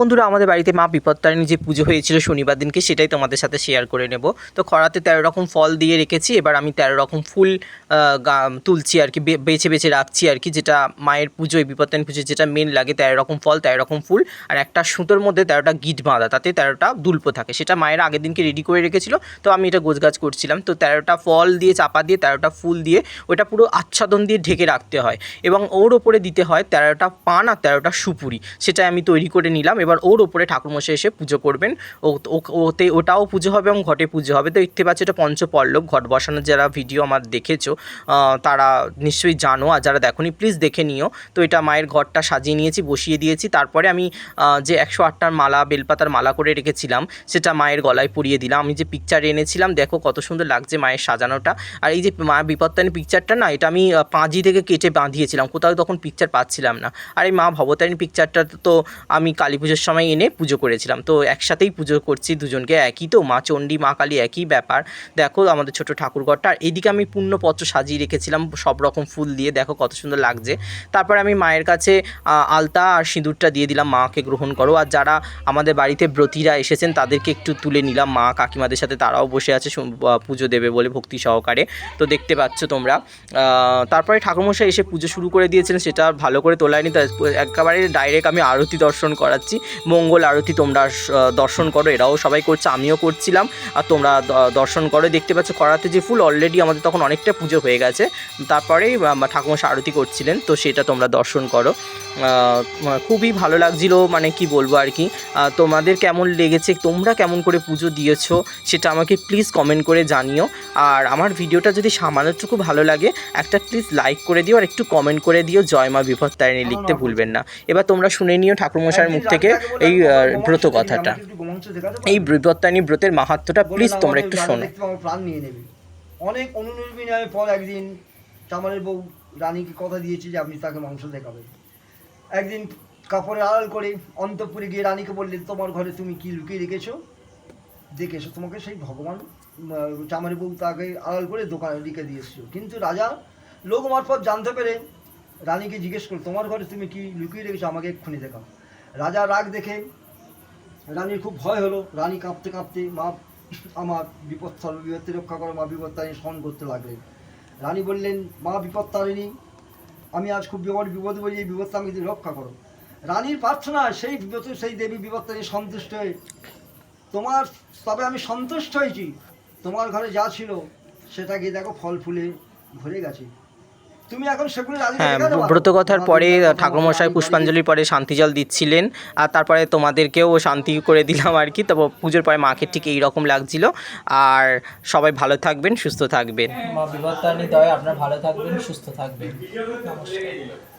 বন্ধুরা, আমাদের বাড়িতে মা বিপত্তারিণী যে পুজো হয়েছিল শনিবার দিনকে, সেটাই তোমাদের সাথে শেয়ার করে নেব। তো খড়াতে 13 রকম ফল দিয়ে রেখেছি। এবার আমি 13 রকম ফুল তুলছি আর কি, বেছে বেছে রাখছি আর কি, যেটা মায়ের পুজোয় বিপত্তারিণী পুজোয় যেটা মেন লাগে। 13 রকম ফল, 13 রকম ফুল, আর একটা সুতোর মধ্যে 13টা গিট বাঁধা, তাতে 13টা দুল্প থাকে। সেটা মায়ের আগের দিনকে রেডি করে রেখেছিল। তো আমি এটা গোছগাছ করছিলাম। তো 13টা ফল দিয়ে চাপা দিয়ে 13টা ফুল দিয়ে ওটা পুরো আচ্ছাদন দিয়ে ঢেকে রাখতে হয়, এবং ওর ওপরে দিতে হয় 13টা পান আর 13টা সুপুরি। সেটা আমি তৈরি করে নিলাম। এবার ওর ওপরে ঠাকুরমশাই এসে পুজো করবেন। ওটাও পুজো হবে এবং ঘটে পুজো হবে। তো দেখতে পাচ্ছি এটা পঞ্চপল্লব ঘট বসানোর, যারা ভিডিও আমার দেখেছো তারা নিশ্চয়ই জানো, আর যারা দেখোনি প্লিজ দেখে নিও। তো এটা মায়ের ঘরটা সাজিয়ে নিয়েছি, বসিয়ে দিয়েছি। তারপরে আমি যে 108টার মালা, বেলপাতার মালা করে রেখেছিলাম, সেটা মায়ের গলায় পরিয়ে দিলাম। আমি যে পিকচার এনেছিলাম, দেখো কত সুন্দর লাগছে মায়ের সাজানোটা। আর এই যে মা বিপত্তারিণী পিকচারটা না, এটা আমি পাঁজি থেকে কেটে বাঁধিয়েছিলাম, কোথাও তখন পিকচার পাচ্ছিলাম না। আর এই মা ভবতারিণী পিকচারটা তো আমি কালী পুজোর সময় এনে পুজো করেছিলাম। তো একসাথেই পুজো করছি দুজনকে, একই তো, মা চণ্ডী মা কালী একই ব্যাপার। দেখো আমাদের ছোটো ঠাকুরঘরটা। আর এইদিকে আমি পূর্ণপত্র সাজিয়ে রেখেছিলাম সব রকম ফুল দিয়ে, দেখো কত সুন্দর লাগছে। তারপর আমি মায়ের কাছে আলতা আর সিঁদুরটা দিয়ে দিলাম, মাকে গ্রহণ করো। আর যারা আমাদের বাড়িতে ব্রতীরা এসেছেন তাদেরকে একটু তুলে নিলাম, মা কাকিমাদের সাথে, তারাও বসে আছে পুজো দেবে বলে ভক্তি সহকারে। তো দেখতে পাচ্ছ তোমরা। তারপরে ঠাকুরমশাই এসে পুজো শুরু করে দিয়েছিলেন, সেটা ভালো করে তোলায়নি, তাই একেবারে ডাইরেক্ট আমি আরতি দর্শন করাচ্ছি। মঙ্গল আরতি তোমরা দর্শন করো, এরাও সবাই করছে, আমিও করছিলাম, আর তোমরা দর্শন করো। দেখতে পাচ্ছ কড়াতে যে ফুল, অলরেডি আমাদের তখন অনেকটা পুজো হয়ে গেছে। তারপরেই ঠাকুরমশাই আরতি করছিলেন, তো সেটা তোমরা দর্শন করো। খুবই ভালো লাগছিল, মানে কি বলবো আর কি। তোমাদের কেমন লেগেছে, তোমরা কেমন করে পুজো দিয়েছো, সেটা আমাকে প্লিজ কমেন্ট করে জানিও। আর আমার ভিডিওটা যদি সামান্যটুকু ভালো লাগে, একটা প্লিজ লাইক করে দিও, আর একটু কমেন্ট করে দিও জয় মা বিপত্তারিণী লিখতে ভুলবেন না। এবার তোমরা শুনে নিও ঠাকুরমশাইয়ের মুখ থেকে এই ব্রত কথাটা, এই বিপত্তারিণী ব্রতের মাহাত্ম্যটা প্লিজ তোমরা একটু শোনো। প্রাণ নিয়ে নেবে। অনেক অনুনির্বিনয়ের পর একদিন চামারের বউ রানীকে কথা দিয়েছে যে আপনি তাকে মাংস দেখাবেন। একদিন কাপড়ে আড়াল করে অন্তঃপুরে গিয়ে রানীকে বললেন, তোমার ঘরে তুমি কি লুকিয়ে রেখেছো, দেখে এসো। তোমাকে সেই ভগবান চামারের বউ তাকে আড়াল করে দোকানে লিখে দিয়েছিল। কিন্তু রাজা লোক মারফত জানতে পেরে রানীকে জিজ্ঞেস করল, তোমার ঘরে তুমি কি লুকিয়ে রেখেছো, আমাকে এক্ষুনি দেখাও। রাজা রাগ দেখে রানীর খুব ভয় হলো। রানী কাঁপতে কাঁপতে, মা আমার বিপত্তি রক্ষা করো, মা বিপত্তারিণী স্মরণ করতে লাগলেন। রানী বললেন, মা বিপত্তারিণী, আমি আজ খুব বিপদে বলি, এই বিপদটা আমাকে রক্ষা করো। রানীর প্রার্থনা সেই দেবী বিপত্তারিণী সন্তুষ্ট হয়ে, তবে আমি সন্তুষ্ট হয়েছি, তোমার ঘরে যা ছিল সেটা গিয়ে দেখো ফল ফুলে ভরে গেছে, তুমি এখন সেগুলো। হ্যাঁ, ব্রতকথার পরে ঠাকুরমশাই পুষ্পাঞ্জলির পরে শান্তি জল দিচ্ছিলেন, আর তারপরে তোমাদেরকেও শান্তি করে দিলাম আর কি। তবে পুজোর পরে মাকে ঠিক এইরকম লাগছিল। আর সবাই ভালো থাকবেন, সুস্থ থাকবেন। মা বিপত্তারিণী দয়া আপনারা ভালো থাকবেন, সুস্থ থাকবেন। নমস্কার।